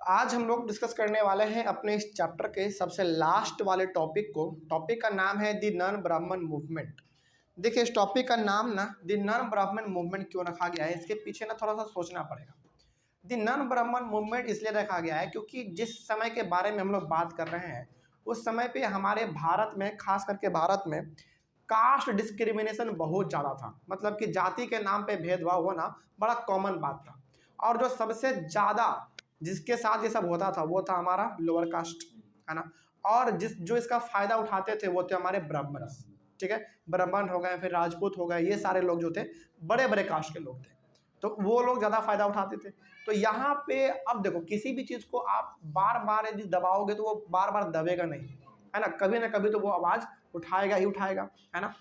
आज हम लोग डिस्कस करने वाले हैं अपने इस चैप्टर के सबसे लास्ट वाले टॉपिक को। टॉपिक का नाम है द नॉन ब्राह्मण मूवमेंट। देखिए, इस टॉपिक का नाम ना द नॉन ब्राह्मण मूवमेंट क्यों रखा गया है, इसके पीछे ना थोड़ा सा सोचना पड़ेगा। द नॉन ब्राह्मण मूवमेंट इसलिए रखा गया है क्योंकि जिस समय के बारे में हम लोग बात कर रहे हैं उस समय पे हमारे भारत में, खास करके भारत में, कास्ट डिस्क्रिमिनेशन बहुत ज़्यादा था। मतलब कि जाति के नाम पे भेदभाव होना बड़ा कॉमन बात था। और जो सबसे ज़्यादा जिसके साथ ये सब होता था वो था हमारा लोअर कास्ट, है ना। और जो इसका फायदा उठाते थे वो थे हमारे ब्राह्मण। ठीक है, ब्राह्मण हो गए, फिर राजपूत हो गए, ये सारे लोग जो थे बड़े बड़े कास्ट के लोग थे, तो वो लोग ज़्यादा फायदा उठाते थे। तो यहाँ पे अब देखो, किसी भी चीज़ को आप बार बार यदि दबाओगे तो वो बार बार दबेगा नहीं, है ना कभी तो वो आवाज़ उठाएगा ही उठाएगा, है ना।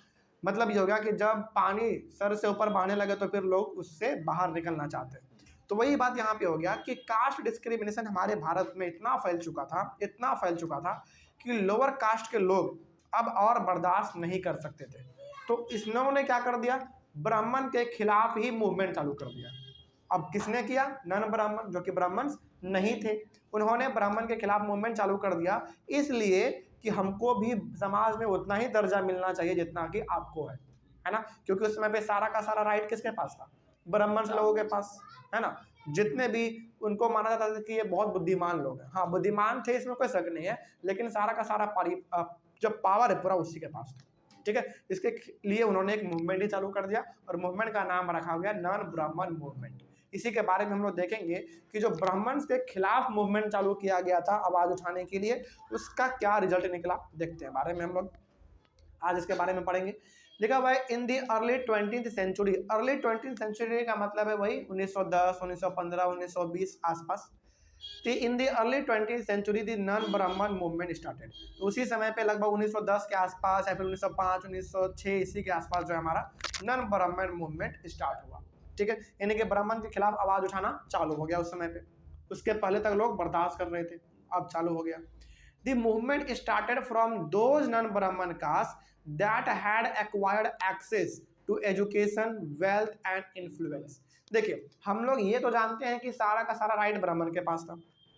मतलब ये हो गया कि जब पानी सर से ऊपर बहने लगे तो फिर लोग उससे बाहर निकलना चाहते हैं। तो वही बात यहाँ पे हो गया कि कास्ट डिस्क्रिमिनेशन हमारे भारत में इतना फैल चुका था कि लोअर कास्ट के लोग अब और बर्दाश्त नहीं कर सकते थे। तो इन्होंने क्या कर दिया, ब्राह्मण के खिलाफ ही मूवमेंट चालू कर दिया। अब किसने किया? नन ब्राह्मण, जो कि ब्राह्मण नहीं थे, उन्होंने ब्राह्मण के खिलाफ मूवमेंट चालू कर दिया, इसलिए कि हमको भी समाज में उतना ही दर्जा मिलना चाहिए जितना कि आपको है ना। क्योंकि उस समय पे सारा का सारा राइट किसके पास था? ब्राह्मण लोगों के पास, है ना। जितने भी उनको माना जाता था कि ये बहुत बुद्धिमान लोग हैं, हाँ बुद्धिमान थे, इसमें कोई शक नहीं है, लेकिन सारा का सारा जो पावर है पूरा उसी के पास था। ठीक है, इसके लिए उन्होंने एक मूवमेंट ही चालू कर दिया और मूवमेंट का नाम रखा गया नॉन ब्राह्मण मूवमेंट। इसी के बारे में हम लोग देखेंगे कि जो ब्राह्मण के खिलाफ मूवमेंट चालू किया गया था आवाज उठाने के लिए, उसका क्या रिजल्ट निकला, देखते हैं बारे में हम लोग आज इसके बारे में पढ़ेंगे। लिखा हुआ है in the early 20th century. Early 20th century का मतलब है वही 1910, 1915, 1920 आसपास। तो in the early 20th century the non Brahmin movement started. तो उसी समय पे लगभग 1910 के आसपास या फिर 1905, 1906 इसी के आसपास जो है हमारा नॉन ब्राह्मण मूवमेंट स्टार्ट हुआ। ठीक है, यानी कि ब्राह्मण के खिलाफ आवाज उठाना चालू हो गया उस समय पे। उसके पहले तक लोग बर्दाश्त कर रहे थे, अब चालू हो गया। The movement started from those non-Brahmin castes that had acquired access to education, wealth and influence। देखिए, हम लोग ये तो जानते हैं कि सारा का सारा राइट ब्राह्मण के पास था,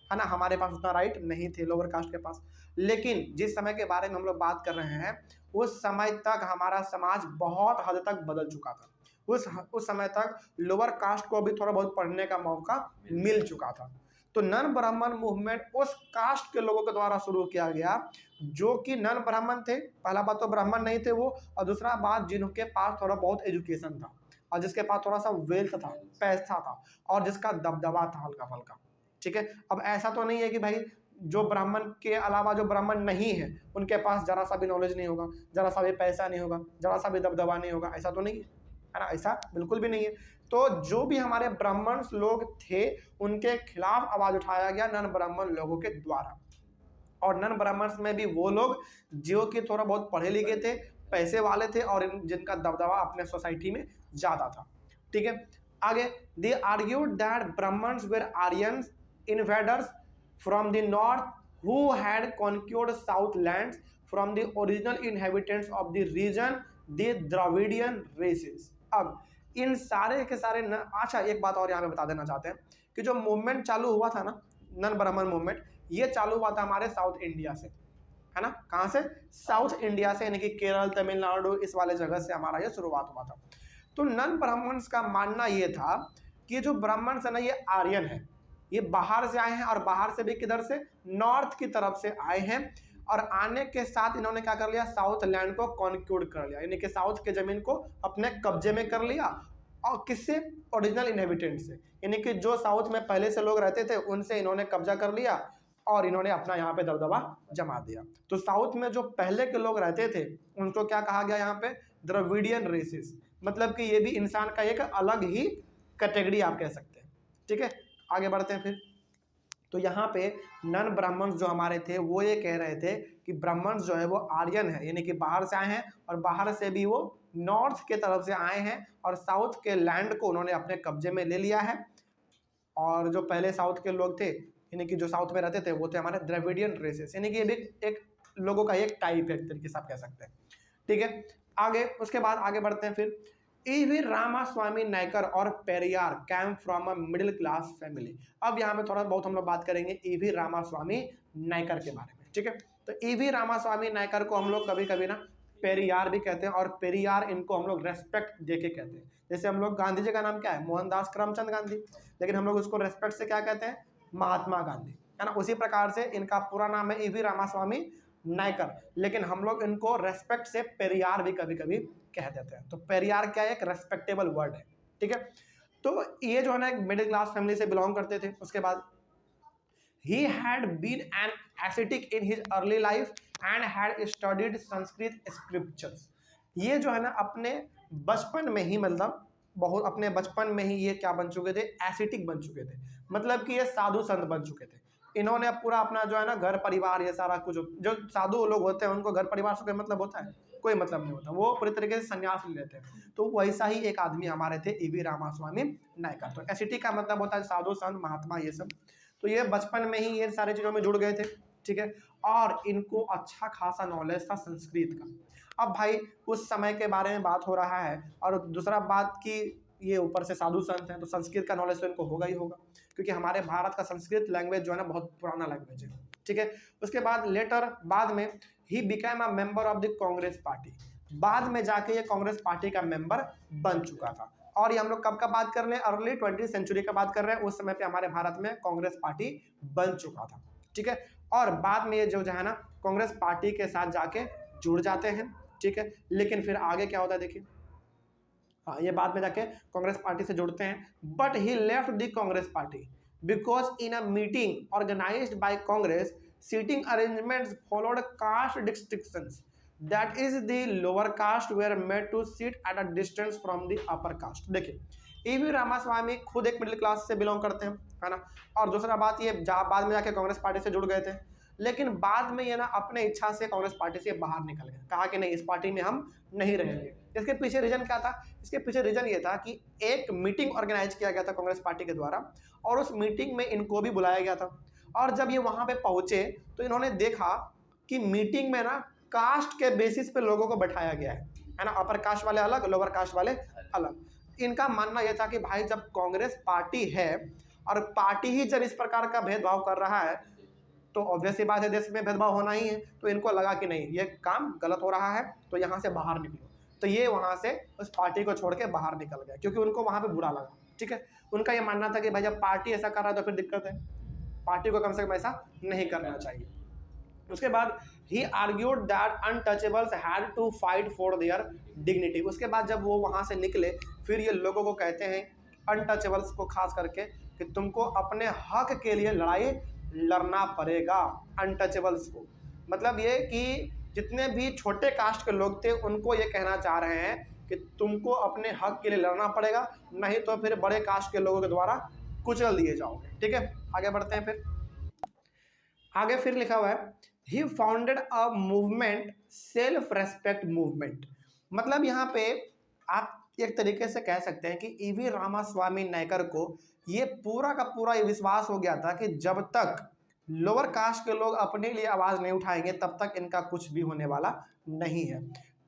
है ना। हमारे पास उतना राइट नहीं थे लोअर कास्ट के पास। लेकिन जिस समय के बारे में हम लोग बात कर रहे हैं उस समय तक हमारा समाज बहुत हद तक बदल चुका था। उस समय तक लोअर कास्ट को भी थोड़ा बहुत पढ़ने का मौका मिल चुका था। तो नन ब्राह्मण मूवमेंट उस कास्ट के लोगों के द्वारा शुरू किया गया जो कि नन ब्राह्मण थे। पहला बात तो ब्राह्मण नहीं थे वो, और दूसरा बात जिनके पास थोड़ा बहुत एजुकेशन था और जिसके पास थोड़ा सा वेल्थ था, पैसा था, और जिसका दबदबा था हल्का फल्का। ठीक है, अब ऐसा तो नहीं है कि भाई जो ब्राह्मण के अलावा जो ब्राह्मण नहीं है उनके पास जरा सा भी नॉलेज नहीं होगा, जरा सा भी पैसा नहीं होगा, जरा सा भी दबदबा नहीं होगा, ऐसा तो नहीं है ना, ऐसा बिल्कुल भी नहीं है। तो जो भी हमारे ब्राह्मण लोग थे उनके खिलाफ आवाज उठाया गया नन ब्राह्मण लोगों के द्वारा। और नन ब्राह्मण्स में भी वो लोग जो कि थोड़ा बहुत पढ़े लिखे थे, पैसे वाले थे और जिनका दबदबा अपने सोसाइटी में ज्यादा था। ठीक है, आगे they argued that Brahmins were Aryans invaders from the north who had conquered south lands from the original inhabitants of the region, the Dravidian races। अब इन सारे के सारे अच्छा एक बात और यहाँ पे बता देना चाहते हैं कि जो मूवमेंट चालू हुआ था ना, नन ब्राह्मण मूवमेंट, ये चालू हुआ था हमारे साउथ इंडिया से, है ना। कहाँ से? साउथ इंडिया से, यानी कि केरल, तमिलनाडु, इस वाले जगह से हमारा ये शुरुआत हुआ था। तो नन ब्राह्मण्स का मानना ये था कि जो ब्राह्मण्स है ना ये आर्यन है, ये बाहर से आए हैं, और बाहर से भी किधर से? नॉर्थ की तरफ से आए हैं। और आने के साथ इन्होंने क्या कर लिया? साउथ लैंड को कॉन्क्यूर कर लिया, यानी कि साउथ के जमीन को अपने कब्जे में कर लिया। और किससे? ओरिजिनल इनहेबिटेंट से, यानी कि जो साउथ में पहले से लोग रहते थे उनसे इन्होंने कब्जा कर लिया और इन्होंने अपना यहाँ पे दबदबा जमा दिया। तो साउथ में जो पहले के लोग रहते थे उनको क्या कहा गया यहाँ पे? द्रविडियन रेसेस। मतलब कि ये भी इंसान का एक अलग ही कैटेगरी आप कह सकते हैं। ठीक है, आगे बढ़ते हैं फिर। तो यहाँ पे नन ब्राह्मण्स जो हमारे थे वो ये कह रहे थे कि ब्राह्मण्स जो है वो आर्यन है, यानी कि बाहर से आए हैं, और बाहर से भी वो नॉर्थ के तरफ से आए हैं और साउथ के लैंड को उन्होंने अपने कब्जे में ले लिया है। और जो पहले साउथ के लोग थे, यानी कि जो साउथ में रहते थे, वो थे हमारे द्रविडियन रेसेस, यानी कि ये भी एक लोगों का एक टाइप है, एक तरीके से आप कह सकते हैं। ठीक है, आगे उसके बाद आगे बढ़ते हैं फिर। ईवी रामास्वामी नायकर और Periyar came from a middle class family. अब यहाँ पे थोड़ा बहुत हम लोग बात करेंगे ईवी रामास्वामी नायकर के बारे में, ठीक है। तो ईवी रामास्वामी नायकर को हम लोग कभी कभी ना पेरियार भी कहते हैं, और पेरियार इनको हम लोग रेस्पेक्ट देके कहते हैं। जैसे हम लोग गांधी जी का नाम क्या है, मोहनदास करमचंद गांधी, लेकिन हम लोग उसको रेस्पेक्ट से क्या कहते हैं, महात्मा गांधी, है ना। उसी प्रकार से इनका पूरा नाम है ईवी रामास्वामी नायकर, लेकिन हम लोग इनको रेस्पेक्ट से पेरियार भी कभी कभी कह देते हैं। तो पेरियार क्या है, एक रेस्पेक्टेबल वर्ड है, ठीक है। तो ये जो है ना एक मिडिल क्लास फैमिली से बिलोंग करते थे। उसके बाद he had been an ascetic in his early life and had studied Sanskrit scriptures। ये जो है ना अपने बचपन में ही, मतलब बहुत अपने बचपन में ही ये क्या बन चुके थे, एसिटिक बन चुके थे, मतलब कि ये साधु संत बन चुके थे। इन्होंने पूरा अपना जो है ना घर परिवार, ये सारा कुछ, जो साधु लोग होते हैं उनको घर परिवार से कोई मतलब होता है, कोई मतलब नहीं होता, वो पूरी तरीके से संन्यास ले लेते हैं। तो वैसा ही एक आदमी हमारे थे ईवी रामास्वामी नायकर। तो एसिटिक का मतलब होता है साधु संत महात्मा ये सब। तो ये बचपन में ही ये सारी चीज़ों में जुड़ गए थे, ठीक है। और इनको अच्छा खासा नॉलेज था संस्कृत का। अब भाई उस समय के बारे में बात हो रहा है, और दूसरा बात कि ये ऊपर से साधु संत हैं, तो संस्कृत का नॉलेज तो इनको होगा ही होगा, क्योंकि हमारे भारत का संस्कृत लैंग्वेज जो है ना बहुत पुराना लैंग्वेज है, ठीक है। उसके बाद लेटर बाद में he became a member of the Congress party. बाद में जाके ये कांग्रेस पार्टी का मेंबर बन चुका था। और ये हम लोग कब का बात कर रहे हैं, अर्ली 20वीं सेंचुरी का बात कर रहे हैं। उस समय पे हमारे भारत में कांग्रेस पार्टी बन चुका था, ठीक है। और बाद में ये जो है ना कांग्रेस पार्टी के साथ जाके जुड़ जाते हैं, ठीक है। लेकिन फिर आगे क्या होता है देखिए, हाँ ये बाद में जाके कांग्रेस पार्टी से जुड़ते हैं। But he left the Congress party because in a meeting organised by Congress seating arrangements followed caste distinctions, that is the lower caste were made to sit at a distance from the upper caste. देखिए EV Ramaswamy खुद एक middle class से belong करते हैं, है ना। और दूसरा बात ये बाद में जाके कांग्रेस पार्टी से जुड़ गए थे, लेकिन बाद में ये ना अपने इच्छा से कांग्रेस पार्टी से बाहर निकल गए, कहा कि नहीं इस पार्टी में हम नहीं रहेंगे। इसके पीछे रीजन क्या था, इसके पीछे रीजन ये था कि एक मीटिंग ऑर्गेनाइज किया गया था कांग्रेस पार्टी के द्वारा, और उस मीटिंग में इनको भी बुलाया गया था। और जब ये वहां पे पहुंचे तो इन्होंने देखा कि मीटिंग में ना कास्ट के बेसिस पे लोगों को बैठाया गया है ना, अपर कास्ट वाले अलग, लोअर कास्ट वाले अलग। इनका मानना यह था कि भाई जब कांग्रेस पार्टी है और पार्टी ही जब इस प्रकार का भेदभाव कर रहा है तो ऑब्वियस ही बात है देश में भेदभाव होना ही है। तो इनको लगा कि नहीं ये काम गलत हो रहा है, तो यहाँ से बाहर निकलो। तो ये वहाँ से उस पार्टी को छोड़ के बाहर निकल गए, क्योंकि उनको वहाँ पे बुरा लगा, ठीक है। उनका ये मानना था कि भाई जब पार्टी ऐसा कर रहा है तो फिर दिक्कत है, पार्टी को कम से कम ऐसा नहीं करना चाहिए। उसके बाद he argued that untouchables had to fight for their dignity. उसके बाद जब वो वहाँ से निकले फिर ये लोगों को कहते हैं, अनटचेबल्स को खास करके, कि तुमको अपने हक के लिए लड़ाई लड़ना पड़ेगा। अनटचेबल्स को मतलब ये कि जितने भी छोटे कास्ट के लोग थे उनको ये कहना चाह रहे हैं कि तुमको अपने हक के लिए लड़ना पड़ेगा, नहीं तो फिर बड़े कास्ट के लोगों के द्वारा कुचल दिए जाओगे, ठीक है। आगे बढ़ते हैं। फिर आगे फिर लिखा हुआ है he founded a movement self respect movement. मतलब यहाँ पे आप एक तरीके से कह सकते हैं कि ईवी रामास्वामी नायकर को ये पूरा का पूरा ये विश्वास हो गया था कि जब तक लोअर कास्ट के लोग अपने लिए आवाज़ नहीं उठाएंगे तब तक इनका कुछ भी होने वाला नहीं है।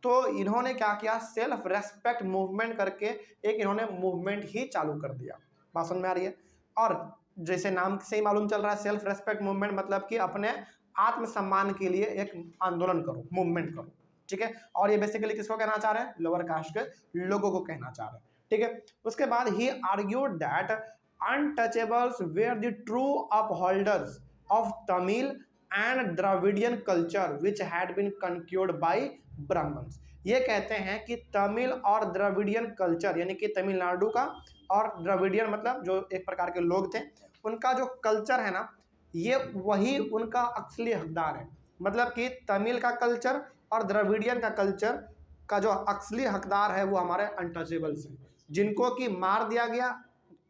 तो इन्होंने क्या किया, सेल्फ रेस्पेक्ट मूवमेंट करके एक इन्होंने मूवमेंट ही चालू कर दिया। बात समझ में आ रही है। और जैसे नाम से ही मालूम चल रहा है सेल्फ रेस्पेक्ट मूवमेंट, मतलब कि अपने आत्मसम्मान के लिए एक आंदोलन करो, मूवमेंट करो, ठीक है। और ये बेसिकली किसको कहना चाह रहे हैं, लोअर कास्ट के लोगों को कहना चाह रहे हैं, ठीक है। उसके बाद he argued that untouchables were the true upholders of Tamil and Dravidian culture which had been conquered by Brahmins. ये कहते हैं कि तमिल और द्रविडियन कल्चर यानी कि तमिलनाडु का और द्रविडियन मतलब जो एक प्रकार के लोग थे उनका जो कल्चर है ना, ये वही उनका असली हकदार है। मतलब कि तमिल का कल्चर और द्रविडियन का कल्चर का जो असली हकदार है वो हमारे अनटचेबल्स हैं, जिनको कि मार दिया गया,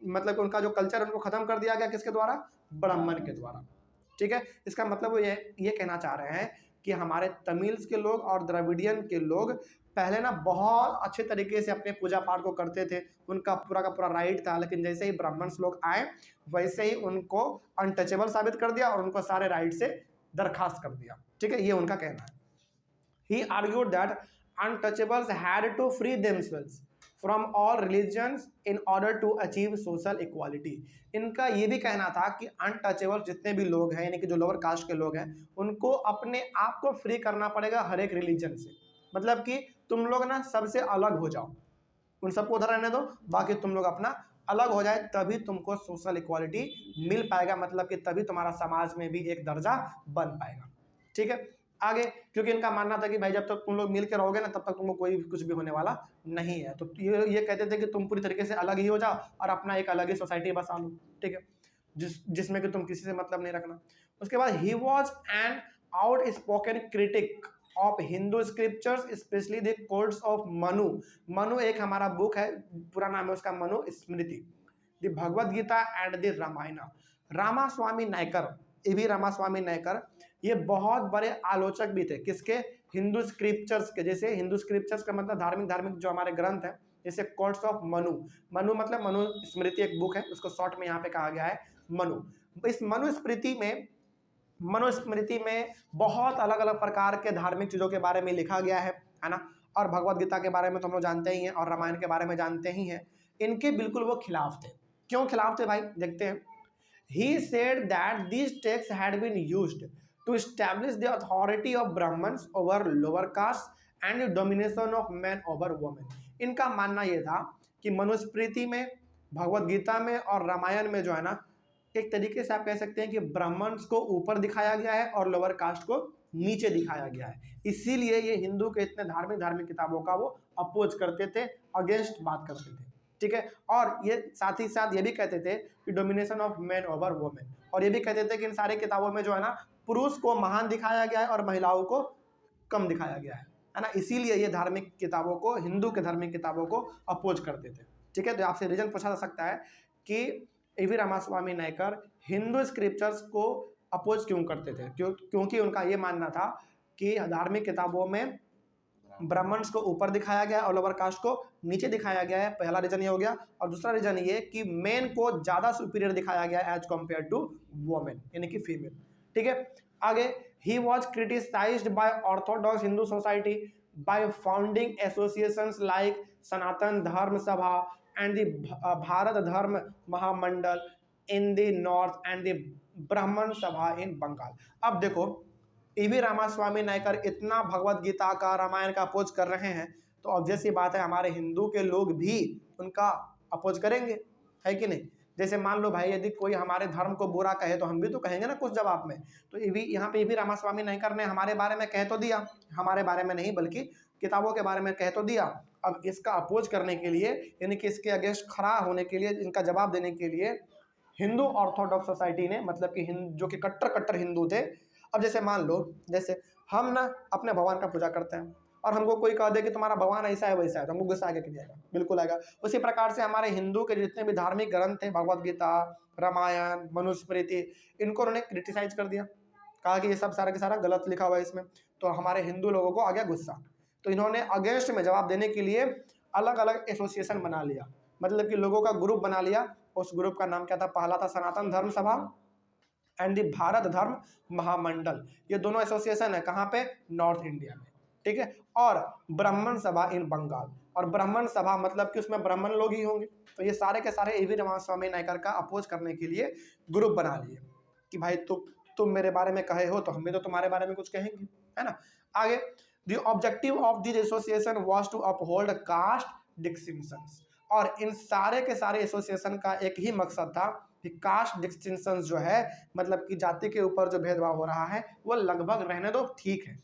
मतलब उनका जो कल्चर उनको खत्म कर दिया गया किसके द्वारा, ब्राह्मण के द्वारा, ठीक है। इसका मतलब वो ये कहना चाह रहे हैं कि हमारे तमिल्स के लोग और द्रविडियन के लोग पहले ना बहुत अच्छे तरीके से अपने पूजा पाठ को करते थे, उनका पूरा का पूरा राइट था, लेकिन जैसे ही ब्राह्मण्स लोग आए वैसे ही उनको अनटचेबल साबित कर दिया और उनको सारे राइट से दरखास्त कर दिया, ठीक है। ये उनका कहना है। He argued that untouchables had to free themselves from all religions in order to achieve social equality. इनका ये भी कहना था कि अनटचेबल जितने भी लोग हैं, यानी कि जो लोअर कास्ट के लोग हैं, उनको अपने आप को फ्री करना पड़ेगा हर एक रिलीजन से। मतलब कि तुम लोग ना सबसे अलग हो जाओ, उन सबको उधर रहने दो, बाकी तुम लोग अपना अलग हो जाए, तभी तुमको सोशल इक्वालिटी मिल पाएगा। मतलब कि तभी तुम्हारा समाज में भी एक दर्जा बन पाएगा। ठीक है, आगे, क्योंकि इनका मानना था कि भाई जब तक तुम लोग मिल के रहोगे ना, तब तक तुमको कोई कुछ भी होने वाला नहीं है। तो ये कहते थे कि तुम पूरी तरीके से अलग ही हो जाओ और अपना एक अलग ही सोसाइटी बसा लो। ठीक है, जिसमें कि तुम किसी से मतलब नहीं रखना। उसके बाद he was an outspoken critic of Hindu scriptures, especially the codes of Manu. Manu एक हमारा बुक है, पूरा नाम है उसका Manu Smriti, the Bhagavad Gita and the Ramayana. Ramaswamy Naicker, ये भी रामास्वामी नायकर, ये बहुत बड़े आलोचक भी थे। किसके? हिंदू स्क्रिप्चर्स के। जैसे हिंदू स्क्रिप्चर्स का मतलब धार्मिक जो हमारे ग्रंथ है, जैसे कोड्स ऑफ मनु। मनु मतलब मनु स्मृति एक बुक है, उसको शॉर्ट में यहाँ पे कहा गया है मनु। इस मनुस्मृति में बहुत अलग अलग प्रकार के धार्मिक चीज़ों के बारे में लिखा गया है ना। और भगवद गीता के बारे में तो हम लोग जानते ही हैं, और रामायण के बारे में जानते ही हैं। इनके बिल्कुल वो खिलाफ थे। क्यों खिलाफ थे भाई, देखते हैं। He said that these texts had been used to establish the authority of Brahmins over lower castes and the domination of men over women। इनका मानना यह था कि मनुस्मृति में, भगवद गीता में और रामायण में जो है ना, एक तरीके से आप कह सकते हैं कि ब्राह्मण्स को ऊपर दिखाया गया है और लोअर कास्ट को नीचे दिखाया गया है। इसीलिए ये हिंदू के इतने धार्मिक किताबों का वो अपोज करते थे, अगेंस्ट बात करते थे। ठीक है, और ये साथ ही साथ ये भी कहते थे कि domination of man over women, और ये भी कहते थे कि इन सारे किताबों में जो है ना, पुरुष को महान दिखाया गया है और महिलाओं को कम दिखाया गया है ना। इसीलिए ये धार्मिक किताबों को, हिंदू के धार्मिक किताबों को अपोज करते थे। ठीक है, तो आपसे रीजन पूछा जा सकता है कि A.V. रामास्वामी नायकर हिंदू स्क्रिप्चर्स को अपोज क्यों करते थे। क्योंकि उनका ये मानना था कि धार्मिक किताबों में ब्राह्मण्स को ऊपर दिखाया गया और लोअर कास्ट को नीचे दिखाया गया है। पहला रीजन ये हो गया। और दूसरा रीजन ये कि मेन को ज़्यादा सुपीरियर दिखाया गया एज कम्पेयर टू वुमेन, यानी कि फीमेल। ठीक है, आगे, he was criticised by orthodox Hindu society by founding associations like Sanatan Dharma Sabha and the Bharat Dharma Mahamandal in the north and the Brahmin Sabha इन बंगाल। अब देखो, A.V. रामास्वामी नायकर इतना भगवद गीता का, रामायण का अपोज कर रहे हैं, तो ऑब्वियस सी बात है हमारे हिंदू के लोग भी उनका अपोज करेंगे, है कि नहीं। जैसे मान लो भाई, यदि कोई हमारे धर्म को बुरा कहे तो हम भी तो कहेंगे ना कुछ जवाब में। तो यहाँ पे A.V. रामास्वामी नायकर ने हमारे बारे में कह तो दिया, हमारे बारे में नहीं बल्कि किताबों के बारे में कह तो दिया। अब इसका अपोज करने के लिए, यानी कि इसके अगेंस्ट खड़ा होने के लिए, इनका जवाब देने के लिए हिंदू ऑर्थोडॉक्स सोसाइटी ने, मतलब कि जो कि कट्टर हिंदू थे। अब जैसे मान लो, जैसे हम ना अपने भगवान का पूजा करते हैं और हमको कोई कह दे कि तुम्हारा भगवान ऐसा है वैसा है, तो हमको गुस्सा आगे कि आएगा, बिल्कुल आएगा। उसी प्रकार से हमारे हिंदू के जितने भी धार्मिक ग्रंथ थे, भगवद गीता, रामायण, मनुस्मृति, इनको उन्होंने क्रिटिसाइज कर दिया, कहा कि ये सब सारा के सारा गलत लिखा हुआ है इसमें। तो हमारे हिंदू लोगों को आ गया गुस्सा। तो इन्होंने अगेंस्ट में जवाब देने के लिए अलग अलग एसोसिएशन बना लिया, मतलब कि लोगों का ग्रुप बना लिया। उस ग्रुप का नाम क्या था? पहला था सनातन धर्म सभा एंड द भारत धर्म महामंडल। ये दोनों एसोसिएशन है कहाँ पे? नॉर्थ इंडिया में। ठीक है, और ब्राह्मण सभा इन बंगाल। और ब्राह्मण सभा मतलब कि उसमें ब्राह्मण लोग ही होंगे। तो ये सारे के सारे A.V. रामास्वामी नायकर का अपोज करने के लिए ग्रुप बना लिए कि भाई तुम मेरे बारे में कहे हो तो हम भी तो तुम्हारे बारे में कुछ कहेंगे, है ना। आगे, the objective of this association was to uphold caste distinctions. और इन सारे के सारे एसोसिएशन का एक ही मकसद था कि कास्ट डिस्टिंक्शंस जो है, मतलब कि जाति के ऊपर जो भेदभाव हो रहा है वो लगभग रहने दो, ठीक है,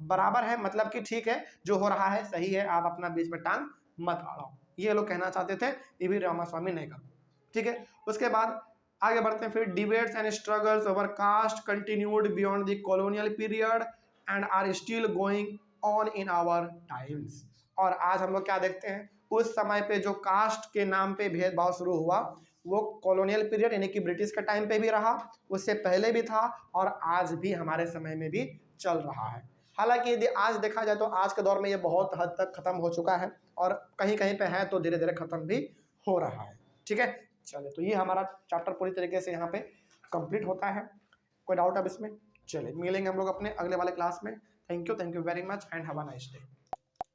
बराबर है, मतलब कि ठीक है, जो हो रहा है सही है, आप अपना बीच में टांग मत अड़ाओ, ये लोग कहना चाहते थे A.V. रामास्वामी नायकर। ठीक है, उसके बाद आगे बढ़ते हैं। फिर debates and struggles over caste continued beyond the colonial period and are still going on in our times. और आज हम लोग क्या देखते हैं, उस समय पे जो कास्ट के नाम पे भेदभाव शुरू हुआ वो कॉलोनियल पीरियड यानी कि ब्रिटिश के टाइम पे भी रहा, उससे पहले भी था और आज भी हमारे समय में भी चल रहा है। हालांकि यदि आज देखा जाए तो आज के दौर में ये बहुत हद तक खत्म हो चुका है और कहीं कहीं पे है तो धीरे धीरे खत्म भी हो रहा है। ठीक है, चलिए, तो ये हमारा चैप्टर पूरी तरीके से यहाँ पे कंप्लीट होता है। कोई डाउट अब इसमें? चलिए, मिलेंगे हम लोग अपने अगले वाले क्लास में। Thank you very much and have a nice day.